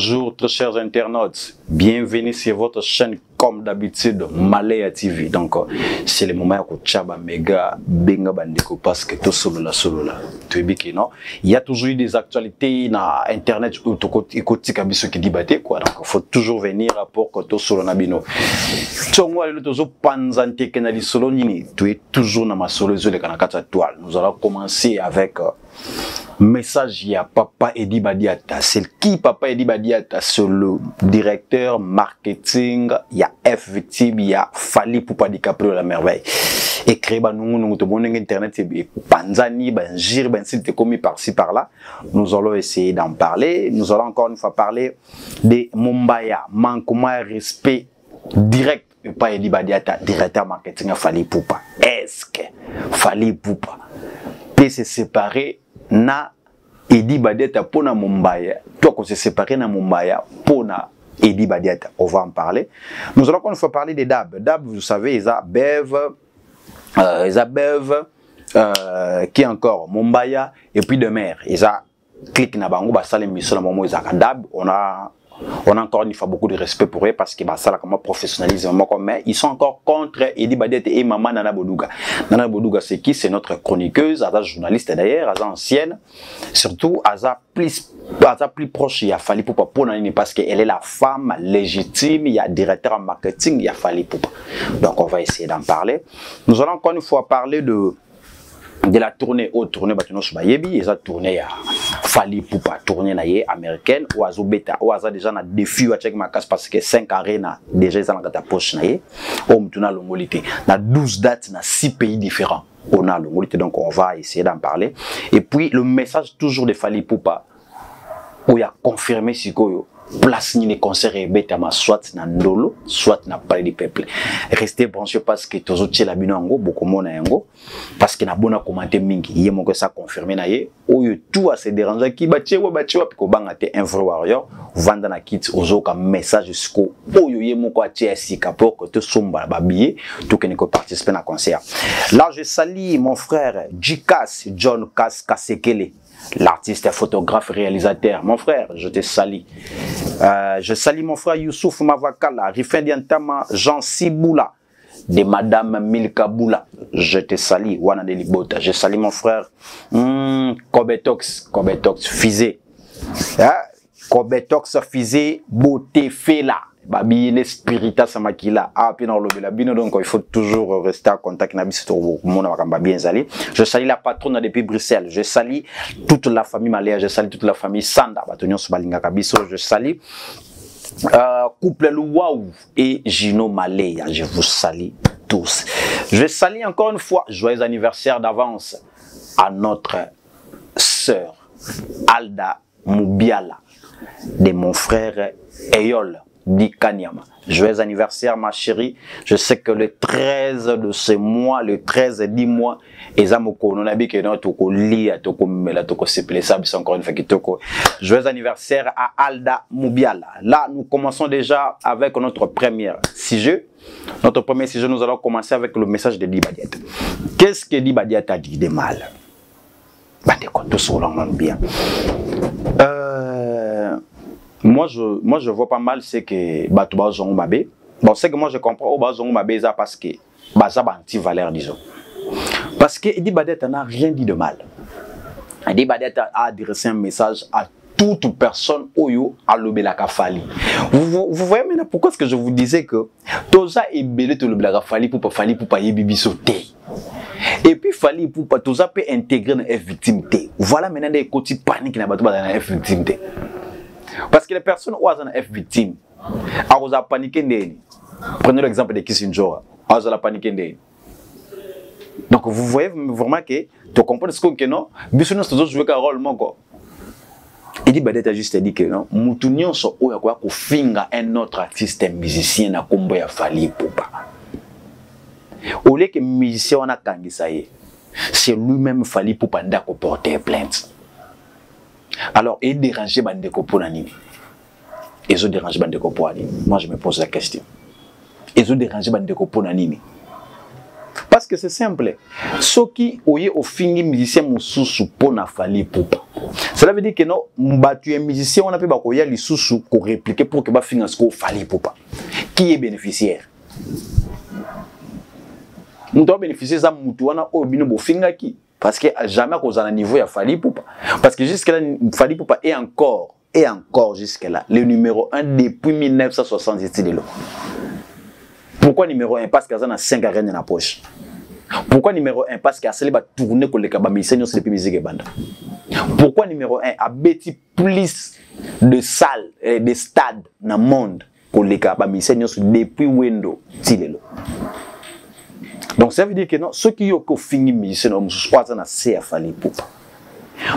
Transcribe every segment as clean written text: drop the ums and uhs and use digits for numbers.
Bonjour très chers internautes, bienvenue sur votre chaîne comme d'habitude Malaya TV. Donc c'est le moment où Chaba Mega Benga Bandeko parce que tout solo la. Tu es non? Il y a toujours eu des actualités na internet où tu qui débattent quoi. Donc il faut toujours venir pour que tout solo na bino. Tongo le toujours panzante kenali solo nini. Tu es toujours na ma solo zo le kanakata toile. Nous allons commencer avec message, il y a Papa Edi Badiata. C'est qui Papa Edi Badiata? C'est le directeur marketing. Il y a F Victime, il y a Fali Poupa DiCaprio la merveille. Écrit nous te bon internet c'est Panzani, Banjir, ben site commis par-ci par-là. Nous allons essayer d'en parler. Nous allons encore une fois parler de Mumbaya, manquement respect direct. Papa Edi Badiata, directeur marketing à Fali Poupa. Est-ce que Fali Poupa peut se séparer na Edi Badiata pour na Mumbaya? Toi qu'on se séparer na Mumbaya pour na Edi Badiata, on va en parler. Nous allons encore une fois parler des DAB. DAB, vous savez, ils ont Bev, qui est encore Mumbaya et puis de mer. Ils ont clic na bango basale mission na momo ils ont DAB. On a encore une fois beaucoup de respect pour eux parce que ça comme professionnalisme mais ils sont encore contre Edi Badiata et maman Nana Boduga. Nana Boduga c'est qui? C'est notre chroniqueuse, elle est journaliste d'ailleurs, elle est ancienne, surtout elle est plus proche, il a Fali Poupa parce qu'elle est la femme légitime, il y a directeur en marketing, il y a Fali Poupa. Donc on va essayer d'en parler. Nous allons encore une fois parler de la tournée Batuno Subayebi, ils ont tourné à Fali Poupa, tournée américaine, ou à Zobeta, ou à déjà na défi à check ma casse parce que 5 arènes déjà dans la poche naie, on tourne l'ongolité, na 12 dates dans 6 pays différents, on a l'ongolité donc on va essayer d'en parler. Et puis le message toujours de Fali Poupa, où il a confirmé si place ni les concerts et betama soit na ndolo soit na palais du peuple. Restez branchés parce que tous autres la binango beaucoup mona yango parce que na bona commenter mingi yé mon que ça confirmé na yé ou tout à se déranger qui batie piko banga te un vrai warrior vanda na kit ozoka message jusqu'au oyo yé mon ko atie sika pour que te somba babier tout que ne ko participer na concert. Là je salue mon frère Jikas John Kasekele, l'artiste, photographe, réalisateur. Mon frère, je te salue. Je salue mon frère Youssouf Mavakala, Rifin Diantama, Jean Siboula, de Madame Milka Boula. Je te salue, Wana de Libota. Je salue mon frère Kobetox, Fizé. Kobetox, Fizé, Beauté Fela. Babi les spiritas samakila a puis dans le bino donc il faut toujours rester en contact nabi tout mon va bien aller. Je salue la patronne depuis Bruxelles, je salue toute la famille Malaya, je salue toute la famille Sanda Batonio Subalinga Kabiso, je salue couple Louaou et Gino Malaya, je vous salue tous. Je salue encore une fois joyeux anniversaire d'avance à notre sœur Alda Moubiala de mon frère Eyol Di Kanyama. Joyeux anniversaire ma chérie. Je sais que le 13 de ce mois, le 13 10 mois, ezamoko non abi que non toko lia toko mela toko seple ça encore une fois qui toko. Joyeux anniversaire à Alda Moubiala. Là, nous commençons déjà avec notre premier sujet. Notre premier sujet, nous allons commencer avec le message de Edi Badiata. Qu'est-ce que Edi Badiata dit de mal? Bande compte sur bien. Moi je vois pas mal c'est que Batouba Zongo Mabé. Bon, c'est que moi je comprends au Zongo Mabé parce que ça a anti-valeur disons. Parce que Edi Badiata n'a rien dit de mal. Edi Badiata a adressé un message à toute personne oyo a lobelaka Fali. Vous voyez maintenant pourquoi est-ce que je vous disais que Toza est belé to lobelaka Fali pour pas yebibi sauter. Et puis Fali Poupa Toza peut intégrer dans F victimité. Voilà maintenant des côtés panique na Batouba dans F victimité. Parce que les personnes où elles sont F victimes, elles ont paniqué. Prenez l'exemple de Kissinger, elles ont paniqué. Donc vous voyez vraiment que tu comprends ce que non, Bissounos toujours jouer un rôle quoi. Edi Badiata juste dit que non, Moutounion so oya quoi ko finga un autre artiste musicien na kombo ya Fali Poupa. Au lieu que musicien on a kangisa ye, c'est lui-même Fali Poupa ndako porter plainte. Alors, et déranger Bandeko pour l'anime. Ils ont dérangé Bandeko pour l'anime. Moi, je me pose la question. Ils ont dérangé Bandeko pour l'anime. Parce que c'est simple. Ceux qui ont au fini musicien mususu pour na Fally Ipupa. Cela veut dire que non, tu es musicien, on a pu bakoya les sous pour répliquer pour que ba finance ko Fally Ipupa. Qui est bénéficiaire? Nous devons bénéficier de ça mutuana au bino bo finga qui parce que jamais qu'on a un niveau ya Fally Ipupa. Parce que jusque là Fally Ipupa est encore jusque là le numéro 1 depuis 1970 de l'eau. Pourquoi numéro 1? Parce qu'il y a 5 arènes dans la poche. Pourquoi numéro 1? Parce qu'il y a celle qui tourner pour les kabamisens depuis musique et bande. Pourquoi numéro 1? A bâti plus de salles et de stades dans le monde pour les kabamisens depuis Wendo Tilelo. Donc ça veut dire que non, ceux qui ont fini musicien, je crois que c'est à Fally Ipupa.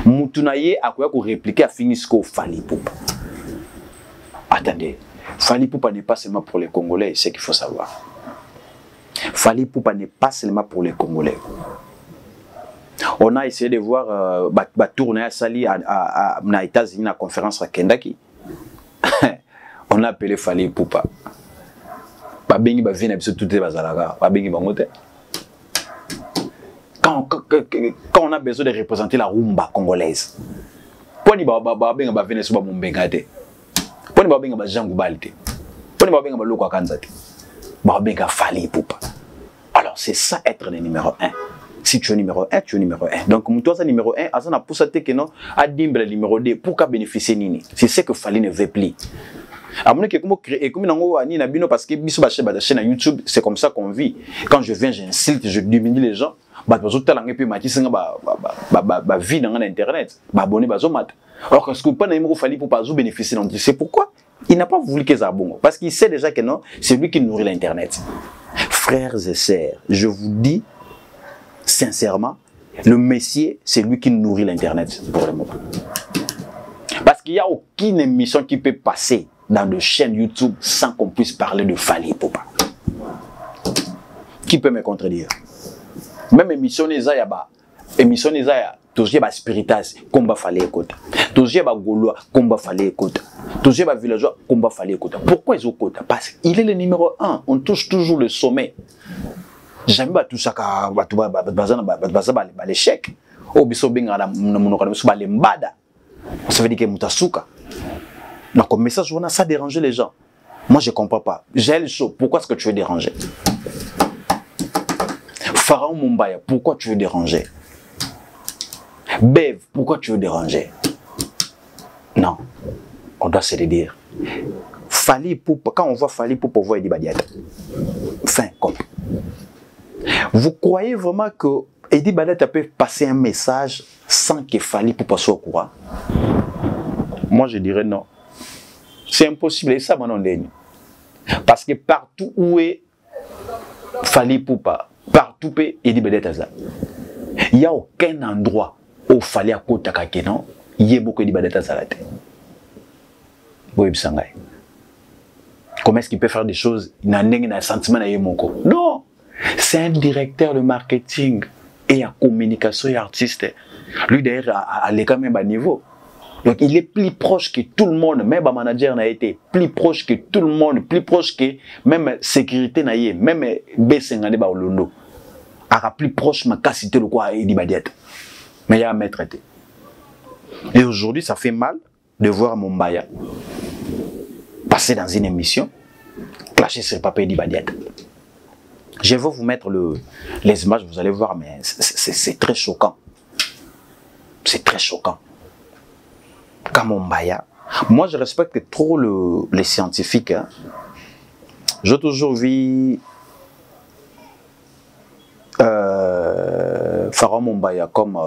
Moutunaye a quoi répliquer à finir ce qu'il Fally Ipupa. Attendez. Fally Ipupa n'est pas seulement pour les Congolais, c'est ce qu'il faut savoir. Fally Ipupa n'est pas seulement pour les Congolais. On a essayé de voir tourner à Sali aux États-Unis à la conférence à Kendaki. On a appelé Fally Ipupa. Babengi ba vient tout est bazalaga, babengi bangote. Quand on a besoin de représenter la rumba congolaise. Poni ba benga ba venir sur ba mumbengate. Poni ba benga ba jangu balite. Poni ba benga ba loko kanzate. Ba benga Fally Ipupa. Alors c'est ça être le numéro 1. Si tu es numéro 1, tu es numéro 1. Donc toi c'est numéro 1, azana pour ça que non a dimbre numéro 2 pour qu'à bénéficier nini. C'est ce que Fally ne veut plus. À mon que comment créer comme nango ani na bino parce que biso ba chaîne YouTube, c'est comme ça qu'on vit. Quand je viens, j'insulte, je diminue les gens. Ba bazota langue puis matisinga ba vie dans internet. Ba abonné ba zomat. Alors que ce que pas na numéro Fally pour pas bénéficier non, c'est pourquoi il n'a pas voulu que ça bon parce qu'il sait déjà que non, c'est lui qui nourrit l'internet. Frères et sœurs, je vous dis sincèrement, le Messie, c'est lui qui nourrit l'internet pour le moment. Parce qu'il n'y a aucune émission qui peut passer dans de chaînes YouTube sans qu'on puisse parler de Fally Ipupa. Qui peut me contredire? Même émission les ayaba, émission les aya, toujours ba spiritas, combat Fally Ipupa. Toujours ba gaulois, combat Fally Ipupa. Toujours ba villageois, combat Fally Ipupa. Pourquoi ils ont quota? Parce qu'il est le numéro 1. On touche toujours le sommet. Jamais tout ça ka l'échec. Oh biso benga na monoko biso ba lembada. Ça veut dire que mutasuka. Donc comme message on a ça déranger les gens. Moi je comprends pas. J'ai le show, pourquoi est-ce que tu veux déranger? Pharaon Mumbaya, pourquoi tu veux déranger? Bev, pourquoi tu veux déranger? Non. On doit se le dire. Fally Ipupa, quand on voit Fally Ipupa, on voit Edi Badiata. Fin, comme. Vous croyez vraiment que Edi Badiata peut passer un message sans que Fally Ipupa soit au courant? Moi, je dirais non. C'est impossible. Et ça, mon dernier. Parce que partout où est Fally Ipupa, partout où est Edi Badiata, il n'y a aucun endroit où Fally Ipupa non, il y a beaucoup Edi Badiata. Comment est-ce qu'il peut faire des choses? Il n'a un sentiment à Yemoko. Non! C'est un directeur de marketing et en communication et artiste. Lui d'ailleurs a quand même à niveau. Donc il est plus proche que tout le monde, même le manager n'a été plus proche que tout le monde, plus proche que même sécurité n'a été, même B50 ba Olondo. A plus proche ma cité le quoi Edi Badiata. Mais il y a un maître traité. Et aujourd'hui ça fait mal de voir Mumbaya passer dans une émission, clasher sur le papier Edi Badiata. Je vais vous mettre les images, vous allez voir, mais c'est très choquant. C'est très choquant. Comme Mumbaya, moi je respecte trop les scientifiques. Hein. J'ai toujours vu Pharaon Mumbaya comme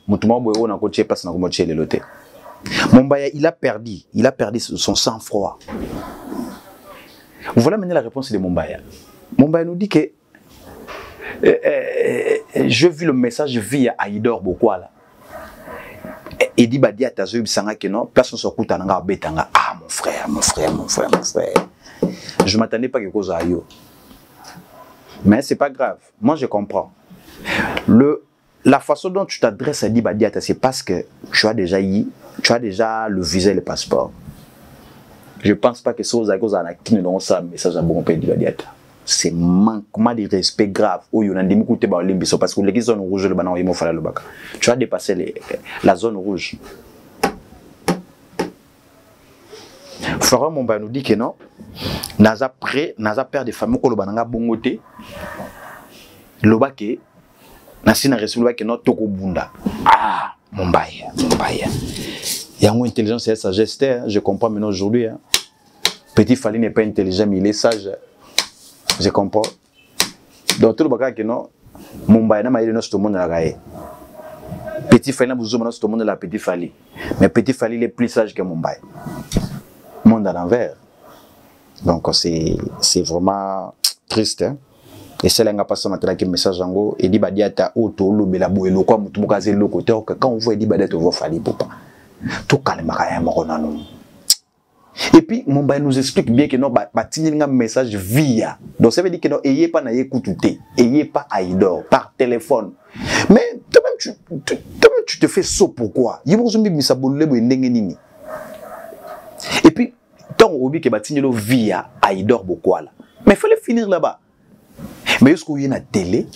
Mutumo Boyo na koche passe na komoche le loté. Mumbaya, il a perdu son sang-froid. Voilà maintenant la réponse de Mumbaya. Mumbaya nous dit que je vis le message via Aïdor Bokwala. Edi Badiata Zoub Sanga que non, place sur Koutananga Betanga. Ah mon frère. Je ne m'attendais pas à quelque chose à yo. Mais c'est pas grave. Moi je comprends. La façon dont tu t'adresses à Edi Badiata, c'est parce que tu as déjà le visa et le passeport. Je ne pense pas que ce soit à qui ne donnent ça, mais ça, c'est un bon pays Edi Badiata. c'est manquement de respect grave. Où il y a des écoutez parce que les zones rouges, le banan, il faut le bac. Tu as dépassé la zone rouge. Florent Momba nous dit que non. Naza prêt, naza père de famille ko le bananga bongote. Le bac est nasina reçu le bac non toko bunda. Ah, Mombaya. Il y a une intelligence et sa sagesse, je comprends maintenant aujourd'hui. Hein. Petit Fali n'est pas intelligent, mais il est sage. Je comprends. Donc tout le bagage que non, Mombaya n'a pas eu tout le monde à la Petit Fali n'a pas besoin de tout le monde à la Petit Fali. Mais Petit Fali est plus sage que Mombaya. Monde à l'envers. Donc c'est vraiment triste. Hein? Et c'est là qu'on a passé un message en gros. Et dit bah diata auto lo bela boelo quoi mutubukaze le côté quand on voit dit bah d'être Fali papa. Tout calme à un et puis Mombaya nous explique bien que non bah un message via. Donc ça veut dire que non ayez pas na écouter, ayez pas Aïdor par téléphone. Mais toi-même tu te fais saut pourquoi? Il vous mis ça bolé bo ndenge nini. Et puis tant on oublie que batinelo via Aïdor Bokwala. Mais il fallait finir là-bas. Mais est-ce qu'il y a une télé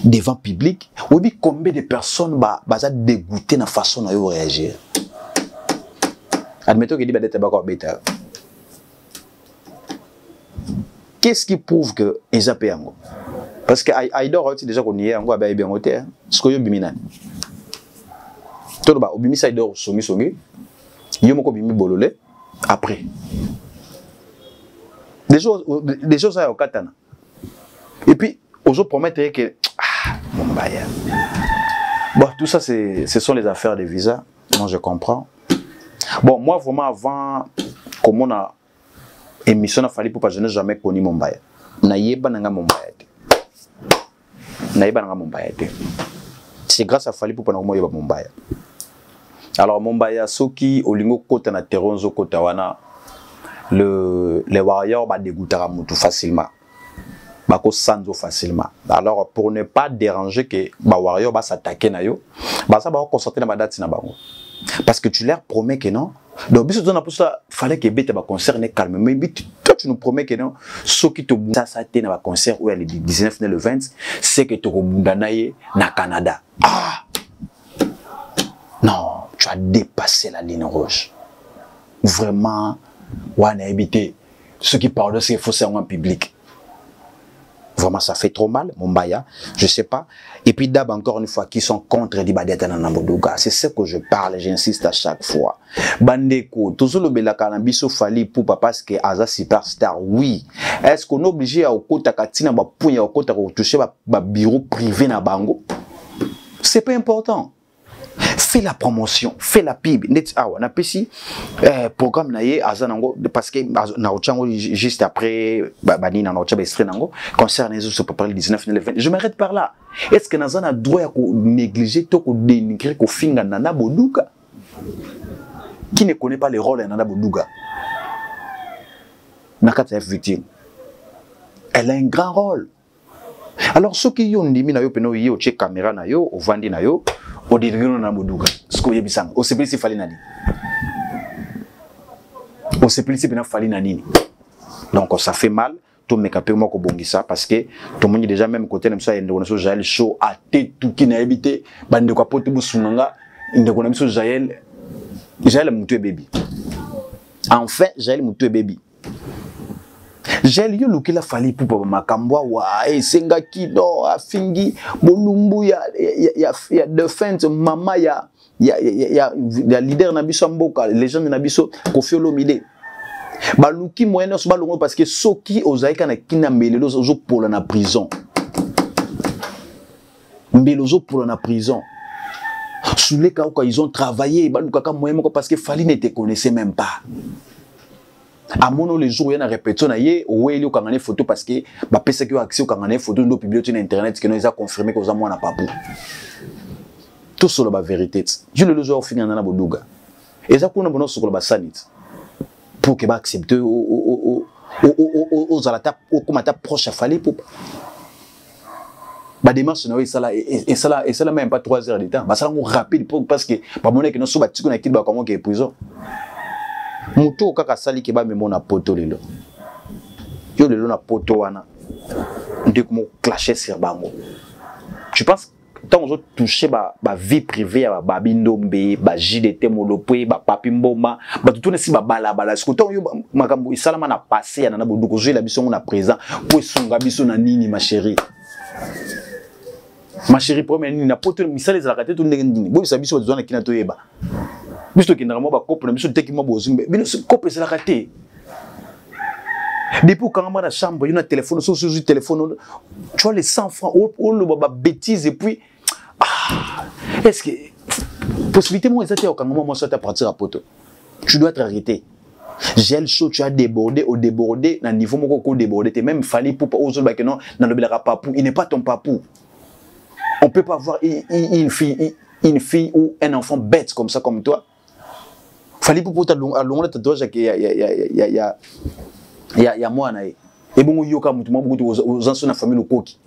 devant public, ou bien combien de personnes sont dégoûtées de la façon dont ils réagir? Admettons qu'il dit que c'est un qu'est-ce qui prouve que ils ont payé? Parce que Aïdor déjà qu'on y est, on a bien voté. Ce que vous avez tout le monde a Aïdor songi, il y a un bololé après. Des choses à Okatana. Et puis, aujourd'hui, promettre que Mombaya. Bon, tout ça, ce sont les affaires de visa. Moi, je comprends. Bon, moi, vraiment, avant, comme on a émission, il fallait pour pas je n'ai jamais connu Mombaya. Naïeba nanga Mombaya. Naïeba nanga Mombaya. C'est grâce à Fali pour pas naïeba Mombaya. Alors, Mombaya, ceux qui, au lingo kota na teronzo kota wana, les warriors va dégoûter à Moutou facilement. Bako sanzo facilement. Alors pour ne pas déranger que ba warrior va s'attaquer na yo, ça va concentrer na ba date na bango. Parce que tu leur promets que non. Donc biso dans pour ça fallait que bête ba concert ne calme mais toi tu nous promets que non, ce qui te ça té na ba concert où le 19 le 20, c'est que tu rebunda na Canada. Ah! Non, tu as dépassé la ligne rouge. Vraiment, on a évité ceux qui parlent de ce qu'il faut faire en public. Vraiment, ça fait trop mal, Mombaya, je sais pas. Et puis d'abord, encore une fois, qui sont contre Dibadeta Nanambodouga. C'est ce que je parle, j'insiste à chaque fois. Bandeko, toujours le Belakanabiso Fali pour parce que Aza superstar, oui. Est-ce qu'on est obligé à Okota Katina, à Okota toucher un bureau privé na Bango? C'est pas important. Fais la promotion, fais la pub. On a ici programme naie azanango parce que na ochango juste après bani na ocha bestre nango concerne les autres pour le 19 le 20. Je m'arrête par là. Est-ce que nazana a droit à négliger to ko dénigrer ko finga Nana Boduga? Qui ne connaît pas les rôles de Nana Boduga? Nakata victime. Elle a un grand rôle. Alors ceux qui ont dit na yo peno yo check caméra na yo, au vandi na yo au dirigano na Boduga. Ce que yebisanga, au CPC fali nani. Au CPC bena fali nani. Donc ça fait mal tout me capé moi ko bongisa parce que tout le monde déjà même côté même ça ndo so Jaël show à tête tout qui na habité bande ko pote busunanga ndo ko na so Jaël mutu baby. Enfin Jaël mutu baby. J'ai lu le qu'il a fallu pour Makambwa wa senga kido afingi bolumbu ya defense mama ya leader na biso mboka légende na biso Koffi Olomide baluki moyen so balongo parce que soki ozaika na kina mbelelo zo pour na prison mbelozo pour na prison sous les cas où ils ont travaillé balukaka moyen parce que Fali ne te connaissait même pas. À mon les jours, il y a une répétition, il y a une photo parce que bah pèse que accès au une photo de publier sur internet que nous a confirmé que nous avons pas pour. Tout sur la vérité. Je le jour fini dans la Boduga. Et ça qu'on a besoin sur la sanit pour que bah accepter aux alata au comment ta proche à Fali pour bah démarche na et ça même pas 3 heures de temps. Bah ça on rapide parce que bah mon que nous sommes battus qu'on a quitté bah comment que prison. Muto kaka sali ke ba memona poto lelo. Yo le long na poto wana ndé comment clasher sur bango. Tu penses tant on toucher ba vie privée ba babindombe ba JDT molopwe ba papimboma ba tout si ba bala ce que tant yo makambo isalama na passé na boduko jouer la biso na présent pour songa biso na nini ma chérie. Ma chérie première nini na poto misale za kate tout ndenge ndini bo biso besoin na kina to yeba. Biso kindanga mo ba couple na biso teki mo bozumbe biso couple c'est la kate. Depuis quand on a la chambre, il y a un téléphone, sur le téléphone, tu vois les 100 francs, on le bêtise et puis, est-ce que, possibilité moi, quand moi, ça t'a parti à poto, tu dois être arrêté. J'ai le chaud, tu as débordé, au débordé, dans le niveau où débordé, t'es même fallu pour aux autres, que non, dans le papou, il n'est pas ton papou. On ne peut pas voir une fille ou un enfant bête comme ça, comme toi. Fallait pour ta longue, il y a moi et bon yoka mutumo beaucoup aux anciens de la famille Koki.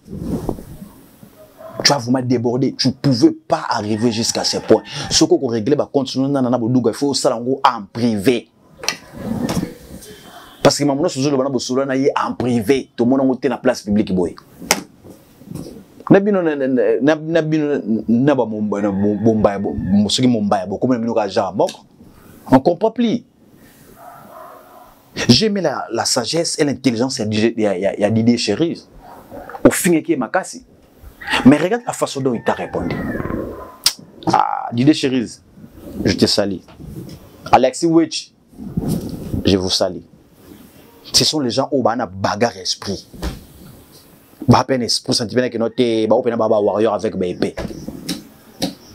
Tu as vraiment débordé, tu ne pouvais pas arriver jusqu'à ce point. Ce qu'on réglait va continuer dans la boudouga, il faut ça en privé. Parce que maintenant ce jour le bana na en privé, tout le monde est dans la place publique boy. Nabino na ba Mumbai musuki Mumbai beaucoup même nous ka on comprend plus. J'aime la sagesse et l'intelligence il y a Didier Chérise. Au fin qui est makasi. Mais regarde la façon dont il t'a répondu. Ah, Didier Chérise, je te salue. Alexis Witch, je vous salue. Ce sont les gens où on a bagarre esprit. Bah peine esprit sentiment que notre bah open baba warrior avec épée.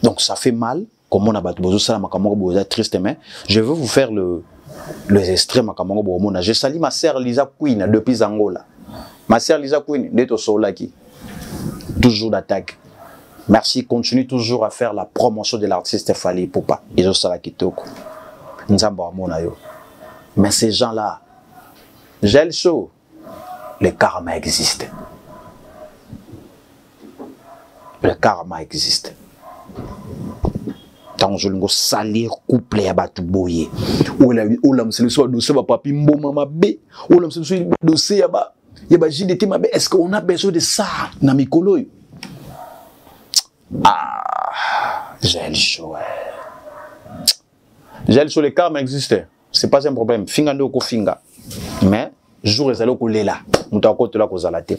Donc ça fait mal comme on a battu besoin ça makamoko boza tristement. Je veux vous faire les extrêmes makamoko bomona. Je salue ma sœur Lisa Queen depuis Angola. Ma sœur Lisa Queen d'être au Solaki. Toujours d'attaque. Merci, continue toujours à faire la promotion de l'artiste Fally Ipupa. Ils ont ça la kitoko. Nzamba monayo. Mais ces gens-là, j'ai le show. Le karma existe. Le karma existe. Tant je le salir couple à batu boye. Ou l'homme c'est le soir dossier ba papi mboma mabe. Ou l'homme c'est le soir dossier ba yaba JDT mabe. Est-ce qu'on a besoin de ça na mikolo? Ah, j'ai le show. J'ai le show, le karma existe. C'est pas un problème. Finga no ko finga. Mais jour ezalo ko lela. Muta ko te la ko zalate.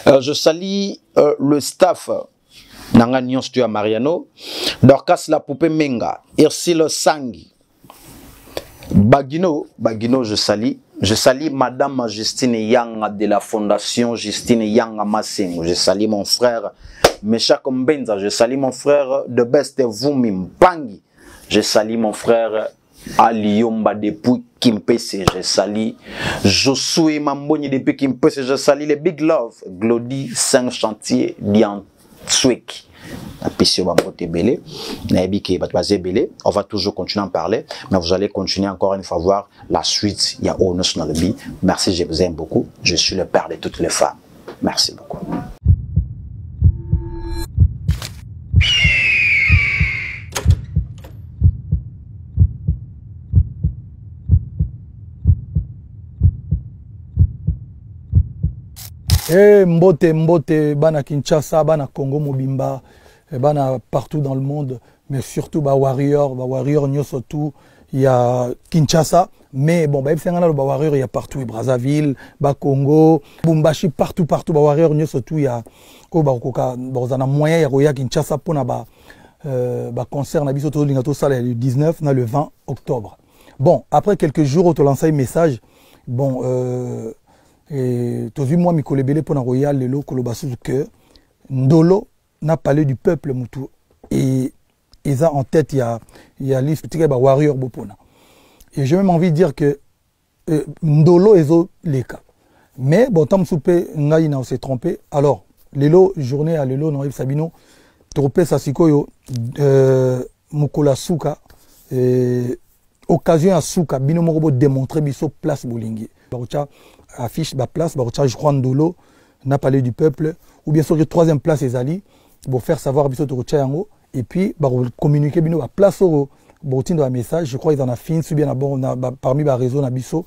Je salue le staff Nanga Nyons tu à Mariano, Dorcas la poupée Menga, Ursule Sangi, Bagino, je salue Madame Justine Yanga de la Fondation Justine Yanga Massing, je salue mon frère Mesha Kombenza, je salue mon frère de Best Vumi Mpangi, je salue mon frère Aliomba depuis Kimpese, je salue Josué Mamboni depuis Kimpese, je salue les Big Love, Glody Saint-Chantier, Dian Swek. On va toujours continuer à en parler, mais vous allez continuer encore une fois à voir la suite. Il y a Onus dans le bi. Merci, je vous aime beaucoup. Je suis le père de toutes les femmes. Merci beaucoup. Mbote, bana Kinshasa, bana Congo Mobimba, bana partout dans le monde, mais surtout Warrior surtout il y a Kinshasa, mais bon Warrior il y a partout, Brazzaville, Congo, Bumbashi partout Warrior surtout il y a moyen il y a Kinshasa pour na concert na biso to lingato sala le 19 na le 20 octobre. Bon, après quelques jours on te lance un message. Bon et tu as vu moi Mikolo Belé pour Royal Lelo Kolobasu que Ndolo n'a parlé du peuple Moutou et ils ont en tête il y a liste Warrior Bopona et j'ai même envie de dire que Ndolo ezo les cas mais bon tant soupé ngaïna on s'est trompé alors Lelo journée à Lelo non Sabino trompé ça sikoyo Mukola Souka occasion à Souka bino moko démontrer biso place Bolingi affiche la place, je crois Ndolo n'a parlé du peuple, ou bien sûr que troisième place est Ali, pour faire savoir et puis communiquer la place au message, je crois qu'ils en a fini, bien parmi les réseaux Nabiso,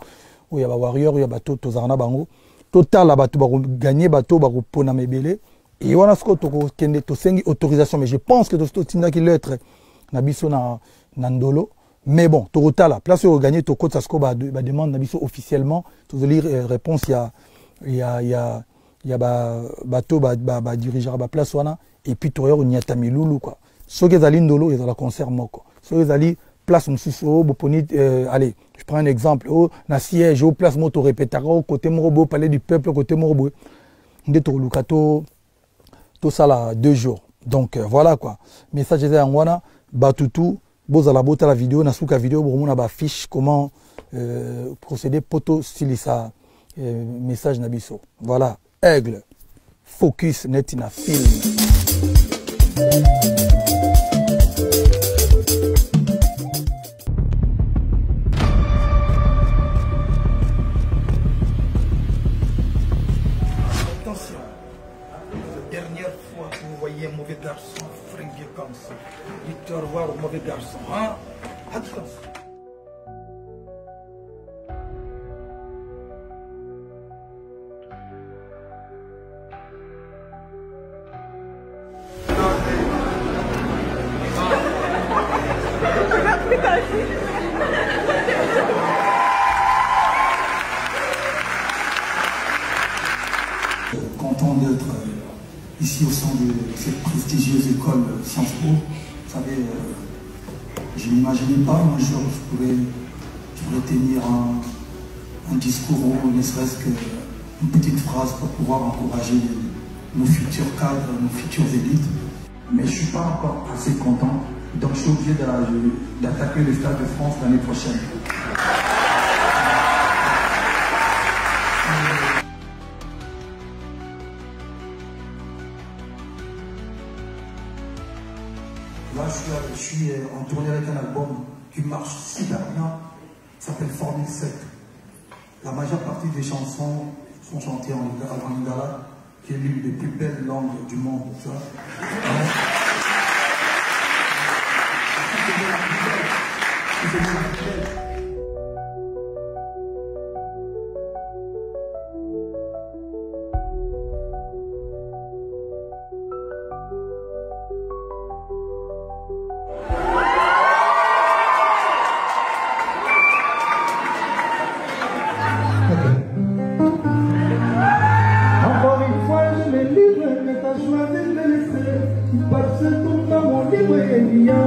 il y a Warrior, il y a bateau, Tozarana Bango. Total, la bateau, gagner bateau, Pona Mebele. Et on a ce que autorisation, mais je pense que Tostotina qui l'être, Nabiso Nandolo. Mais bon, Total, la place où gagner, Toko, ça se demande Nabiso officiellement. Tu veux lire réponse, il y a bateau, dirigeant la place, et puis Toyer, il y a Tamiloulou, quoi. Ceux qui ont Ndolo, ils ont la concert moko. Ceux qui ont place Moussousso, allez, je prends un exemple, na siège, au place moto répétara, au côté Morobo, palais du peuple, côté Morobo. Tout ça là, 2 jours. Donc voilà quoi. Message de Angwana, Batutu, Bozala Bota la vidéo, Nasuka vidéo, Bromona ba fiche, comment procéder, poto stylisa, message Nabiso. Voilà, aigle, focus, netina film. Mauvais garçon, fringué comme ça. Dites au revoir au mauvais garçon, hein? Attention. Content d'être ici au sein de cette prestigieuse école Sciences Po. Vous savez, je n'imaginais pas un jour je pourrais tenir un discours ou ne serait-ce qu'une petite phrase pour pouvoir encourager nos futurs cadres, nos futures élites. Mais je ne suis pas encore assez content, donc je suis obligé d'attaquer le Stade de France l'année prochaine. Là, je suis en tournée avec un album qui marche super bien, ça s'appelle Formule 7. La majeure partie des chansons sont chantées en lingala, qui est l'une des plus belles langues du monde. Tu vois. Parce que tout le monde est